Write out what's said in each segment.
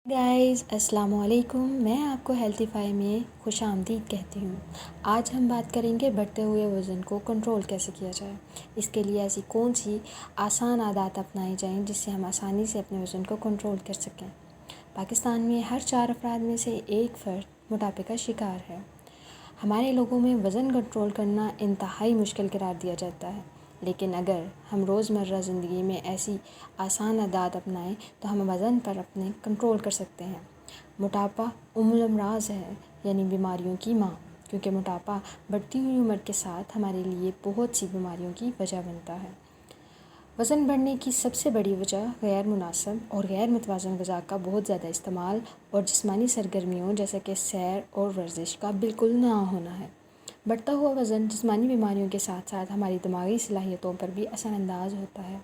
Guys अस्सलाम वालेकुम। मैं आपको हेल्थीफाई में खुश आमदीद कहती हूँ। आज हम बात करेंगे बढ़ते हुए वज़न को कंट्रोल कैसे किया जाए। इसके लिए ऐसी कौन सी आसान आदत अपनाई जाएं जिससे हम आसानी से अपने वज़न को कंट्रोल कर सकें। पाकिस्तान में हर 4 अफराद में से एक फ़र्द मोटापे का शिकार है। हमारे लोगों में वज़न कंट्रोल करना इंतहाई मुश्किल करार दिया जाता है, लेकिन अगर हम रोज़मर्रा ज़िंदगी में ऐसी आसान आदत अपनाएं तो हम वज़न पर अपने कंट्रोल कर सकते हैं। मोटापा उम्मुल अमराज़ है, यानी बीमारियों की माँ, क्योंकि मोटापा बढ़ती हुई उम्र के साथ हमारे लिए बहुत सी बीमारियों की वजह बनता है। वज़न बढ़ने की सबसे बड़ी वजह गैर मुनासिब और गैर मुतवाज़न ग़िज़ा का बहुत ज़्यादा इस्तेमाल और जिस्मानी सरगर्मियों जैसे कि सैर और वर्जिश का बिल्कुल ना होना है। बढ़ता हुआ वज़न जिस्मानी बीमारियों के साथ साथ हमारी दिमागी सलाहियतों पर भी असरानंदाज होता है।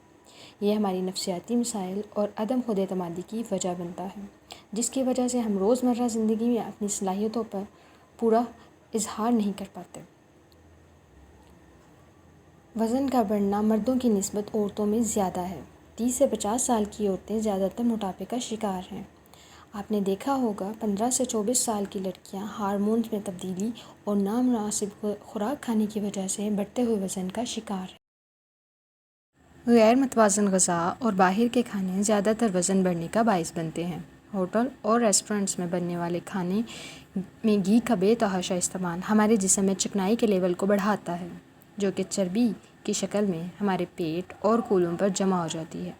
ये हमारी नफ्सियाती मसाइल और अदम खुद एतमादी की वजह बनता है, जिसकी वजह से हम रोज़मर्रा ज़िंदगी में अपनी सलाहियतों पर पूरा इजहार नहीं कर पाते। वज़न का बढ़ना मर्दों की निस्बत औरतों में ज़्यादा है। 30 से 50 साल की औरतें ज़्यादातर मोटापे का शिकार हैं। आपने देखा होगा 15 से 24 साल की लड़कियां हार्मोन्स में तब्दीली और नामुनासिब खुराक खाने की वजह से बढ़ते हुए वज़न का शिकार है। गैर मुतवाज़न ग़िज़ा और बाहर के खाने ज़्यादातर वज़न बढ़ने का बाइस बनते हैं। होटल और रेस्टोरेंट्स में बनने वाले खाने में घी का बेतहाशा इस्तेमाल हमारे जिस्म में चिकनाई के लेवल को बढ़ाता है, जो कि चर्बी की शक्ल में हमारे पेट और कूल्हों पर जमा हो जाती है।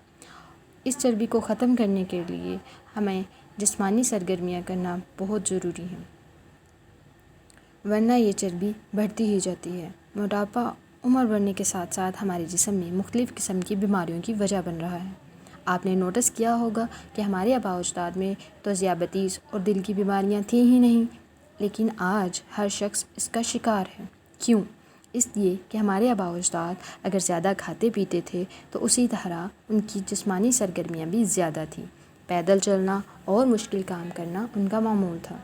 इस चर्बी को ख़त्म करने के लिए हमें जिस्मानी सरगर्मियाँ करना बहुत ज़रूरी है, वरना ये चर्बी बढ़ती ही जाती है। मोटापा उम्र बढ़ने के साथ साथ हमारे जिस्म में मुख्तलिफ़ किस्म की बीमारियों की वजह बन रहा है। आपने नोटिस किया होगा कि हमारे आबा अजदाद में तो ज़ियाबतीस और दिल की बीमारियां थी ही नहीं, लेकिन आज हर शख्स इसका शिकार है। क्यों? इसलिए कि हमारे आबा अजदाद अगर ज़्यादा खाते पीते थे तो उसी तरह उनकी जिस्मानी सरगर्मियाँ भी ज़्यादा थीं। पैदल चलना और मुश्किल काम करना उनका मामूल था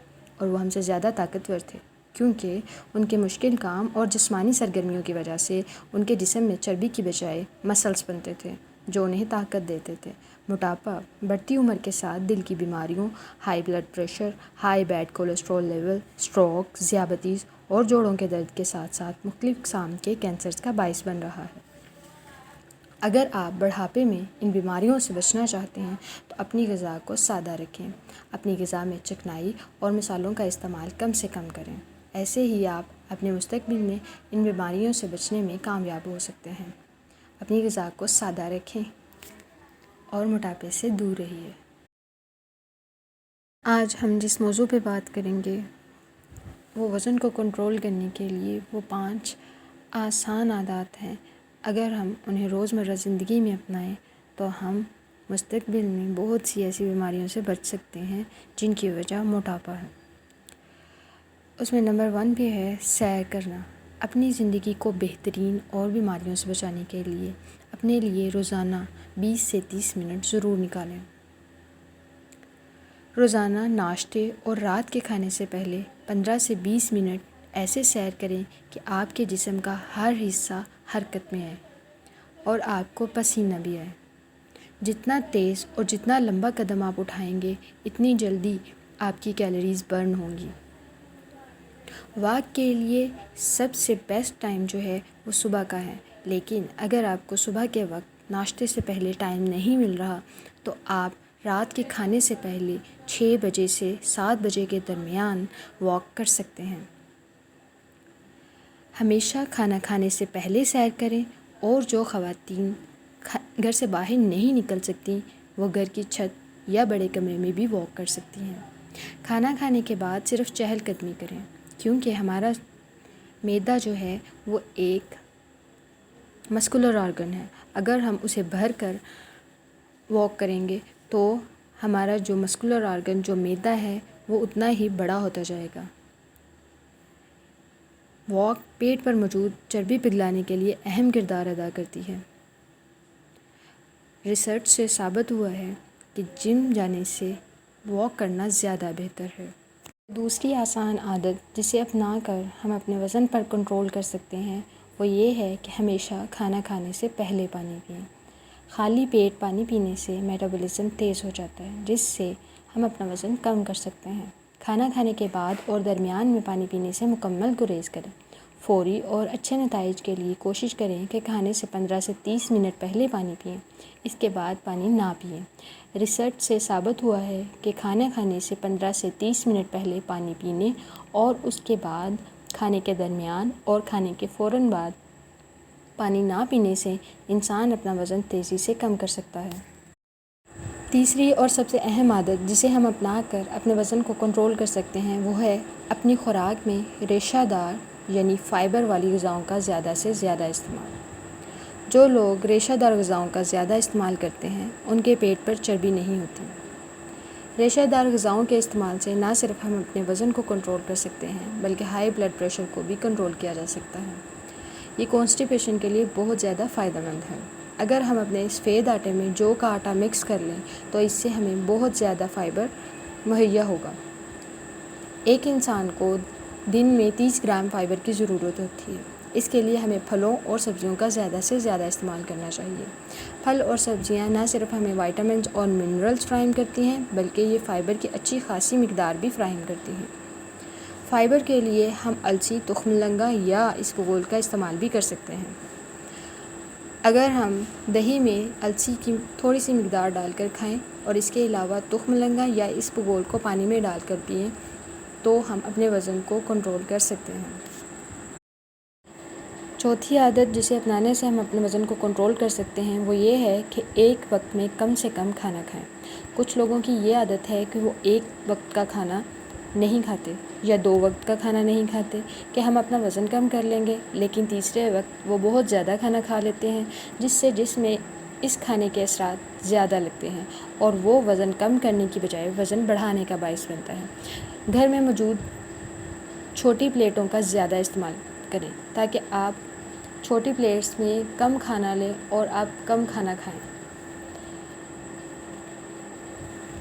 और वो हमसे ज़्यादा ताकतवर थे, क्योंकि उनके मुश्किल काम और जिस्मानी सरगर्मियों की वजह से उनके जिस्म में चर्बी की बजाय मसल्स बनते थे जो उन्हें ताकत देते थे। मोटापा बढ़ती उम्र के साथ दिल की बीमारियों, high blood pressure, high bad cholesterol level, stroke, ज़ियाबतीस और जोड़ों के दर्द के साथ साथ मुख्तलिफ़ किस्म के कैंसर्स का बाइस बन रहा है। अगर आप बढ़ापे में इन बीमारियों से बचना चाहते हैं तो अपनी ग़िज़ा को सादा रखें। अपनी ग़िज़ा में चिकनाई और मसालों का इस्तेमाल कम से कम करें। ऐसे ही आप अपने मुस्तक़बिल में इन बीमारियों से बचने में कामयाब हो सकते हैं। अपनी ग़िज़ा को सादा रखें और मोटापे से दूर रहिए। आज हम जिस मौजू पे बात करेंगे वो वज़न को कंट्रोल करने के लिए वो 5 आसान आदत हैं। अगर हम उन्हें रोज़मर्रा ज़िंदगी में अपनाएं तो हम मुस्तक़बिल में बहुत सी ऐसी बीमारियों से बच सकते हैं जिनकी वजह मोटापा है। उसमें नंबर 1 भी है सैर करना। अपनी ज़िंदगी को बेहतरीन और बीमारियों से बचाने के लिए अपने लिए रोज़ाना 20 से 30 मिनट ज़रूर निकालें। रोज़ाना नाश्ते और रात के खाने से पहले 15 से 20 मिनट ऐसे सैर करें कि आपके जिस्म का हर हिस्सा हरकत में आए और आपको पसीना भी आए। जितना तेज़ और जितना लंबा कदम आप उठाएंगे, इतनी जल्दी आपकी कैलोरीज़ बर्न होंगी। वॉक के लिए सबसे बेस्ट टाइम जो है वो सुबह का है, लेकिन अगर आपको सुबह के वक्त नाश्ते से पहले टाइम नहीं मिल रहा तो आप रात के खाने से पहले 6 बजे से 7 बजे के दरमियान वॉक कर सकते हैं। हमेशा खाना खाने से पहले सैर करें और जो ख़वातीन घर से बाहर नहीं निकल सकती वो घर की छत या बड़े कमरे में भी वॉक कर सकती हैं। खाना खाने के बाद सिर्फ चहलकदमी करें, क्योंकि हमारा मैदा जो है वो एक मस्कुलर ऑर्गन है। अगर हम उसे भर कर वॉक करेंगे तो हमारा जो मस्कुलर ऑर्गन जो मैदा है वो उतना ही बड़ा होता जाएगा। वॉक पेट पर मौजूद चर्बी पिघलाने के लिए अहम किरदार अदा करती है। रिसर्च से साबित हुआ है कि जिम जाने से वॉक करना ज़्यादा बेहतर है। दूसरी आसान आदत जिसे अपना कर हम अपने वज़न पर कंट्रोल कर सकते हैं वो ये है कि हमेशा खाना खाने से पहले पानी पिएं। खाली पेट पानी पीने से मेटाबॉलिज्म तेज़ हो जाता है, जिससे ہم اپنا وزن کم کر سکتے ہیں۔ کھانا کھانے کے بعد اور درمیان میں پانی پینے سے مکمل گریز کریں۔ فوری اور اچھے نتائج کے لیے کوشش کریں کہ کھانے سے 15 سے 30 منٹ پہلے پانی پئیں، اس کے بعد پانی نہ پئیں۔ ریسرچ سے ثابت ہوا ہے کہ کھانا کھانے سے 15 سے 30 منٹ پہلے پانی پینے اور اس کے بعد کھانے کے درمیان اور کھانے کے فوراً بعد پانی نہ پینے سے انسان اپنا وزن تیزی سے کم کر سکتا ہے۔ تیسری اور سب سے اہم عادت جسے ہم اپنا کر اپنے وزن کو کنٹرول کر سکتے ہیں وہ ہے اپنی خوراک میں ریشہ دار یعنی فائبر والی غذاؤں کا زیادہ سے زیادہ استعمال۔ جو لوگ ریشہ دار غذاؤں کا زیادہ استعمال کرتے ہیں ان کے پیٹ پر چربی نہیں ہوتی۔ ریشہ دار غذاؤں کے استعمال سے نہ صرف ہم اپنے وزن کو کنٹرول کر سکتے ہیں بلکہ ہائی بلڈ پریشر کو بھی کنٹرول کیا جا سکتا ہے۔ یہ کانسٹیپیشن کے لیے بہت زیادہ فائدہ مند ہے۔ اگر ہم اپنے سفید آٹے میں جو کا آٹا مکس کر لیں تو اس سے ہمیں بہت زیادہ فائبر مہیا ہوگا۔ ایک انسان کو دن میں 30 گرام فائبر کی ضرورت ہوتی ہے۔ اس کے لیے ہمیں پھلوں اور سبزیوں کا زیادہ سے زیادہ استعمال کرنا چاہیے۔ پھل اور سبزیاں نہ صرف ہمیں وائٹامنز اور منرلز فراہم کرتی ہیں بلکہ یہ فائبر کی اچھی خاصی مقدار بھی فراہم کرتی ہیں۔ فائبر کے لیے ہم السی، تخم مرغ یا اسبگول کا استعمال بھی کر سکتے ہیں۔ اگر ہم دہی میں السی کی تھوڑی سی مقدار ڈال کر کھائیں اور اس کے علاوہ تخم مرغ یا اسبگول کو پانی میں ڈال کر پئیں تو ہم اپنے وزن کو کنٹرول کر سکتے ہیں۔ چوتھی عادت جسے اپنانے سے ہم اپنے وزن کو کنٹرول کر سکتے ہیں وہ یہ ہے کہ ایک وقت میں کم سے کم کھانا کھائیں۔ کچھ لوگوں کی یہ عادت ہے کہ وہ ایک وقت کا کھانا نہیں کھاتے یا 2 وقت کا کھانا نہیں کھاتے کہ ہم اپنا وزن کم کر لیں گے، لیکن تیسرے وقت وہ بہت زیادہ کھانا کھا لیتے ہیں جس سے جسم میں اس کھانے کے اثرات زیادہ لگتے ہیں اور وہ وزن کم کرنے کی بجائے وزن بڑھانے کا باعث بنتا ہے۔ گھر میں موجود چھوٹی پلیٹوں کا زیادہ استعمال کریں تاکہ آپ چھوٹی پلیٹس میں کم کھانا لیں اور آپ کم کھانا کھائیں۔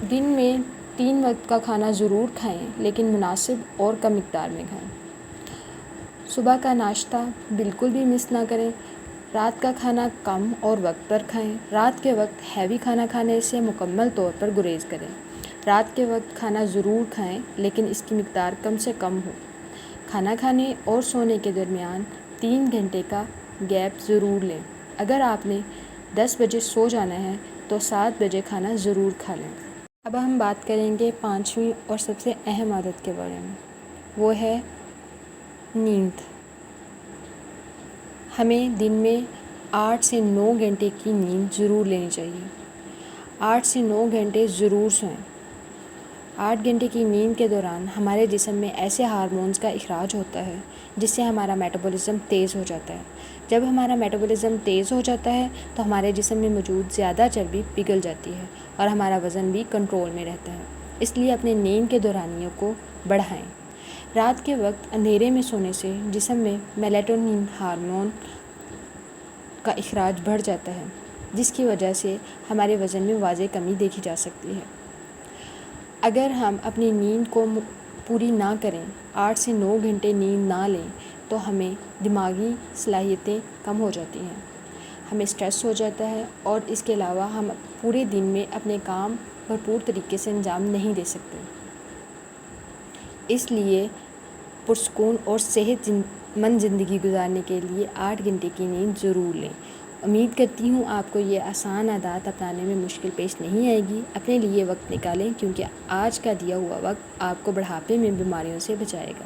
دن میں 3 وقت کا کھانا ضرور کھائیں لیکن مناسب اور کم مقدار میں کھائیں۔ صبح کا ناشتہ بالکل بھی مس نہ کریں۔ رات کا کھانا کم اور وقت پر کھائیں۔ رات کے وقت ہیوی کھانا کھانے سے مکمل طور پر گریز کریں۔ رات کے وقت کھانا ضرور کھائیں لیکن اس کی مقدار کم سے کم ہو۔ کھانا کھانے اور سونے کے درمیان 3 گھنٹے کا گیپ ضرور لیں۔ اگر آپ نے 10 بجے سو جانا ہے تو 7 بجے کھانا ضرور کھا لیں۔ اب ہم بات کریں گے 5ویں اور سب سے اہم عادت کے بارے میں، وہ ہے نیند۔ ہمیں دن میں 8 سے 9 گھنٹے کی نیند ضرور لینی چاہیے۔ 8 سے 9 گھنٹے ضرور سوئیں۔ 8 گھنٹے کی نیند کے دوران ہمارے جسم میں ایسے ہارمونز کا اخراج ہوتا ہے جس سے ہمارا میٹابولزم تیز ہو جاتا ہے۔ جب ہمارا میٹابولزم تیز ہو جاتا ہے تو ہمارے جسم میں موجود زیادہ چربی پگھل جاتی ہے اور ہمارا وزن بھی کنٹرول میں رہتا ہے۔ اس لیے اپنے نیند کے دورانیوں کو بڑھائیں۔ رات کے وقت اندھیرے میں سونے سے جسم میں میلاٹونین ہارمون کا اخراج بڑھ جاتا ہے جس کی وجہ سے ہمارے وزن میں واضح کمی دیکھی جا سکتی ہے۔ اگر ہم اپنی نیند کو پوری نہ کریں، 8 سے 9 گھنٹے نیند نہ لیں تو ہمیں دماغی صلاحیتیں کم ہو جاتی ہیں، ہمیں اسٹریس ہو جاتا ہے اور اس کے علاوہ ہم پورے دن میں اپنے کام بھرپور طریقے سے انجام نہیں دے سکتے۔ اس لیے پرسکون اور صحت مند زندگی گزارنے کے لیے 8 گھنٹے کی نیند ضرور لیں۔ امید کرتی ہوں آپ کو یہ آسان عادات اپنانے میں مشکل پیش نہیں آئے گی۔ اپنے لیے وقت نکالیں کیونکہ آج کا دیا ہوا وقت آپ کو بڑھاپے میں بیماریوں سے بچائے گا۔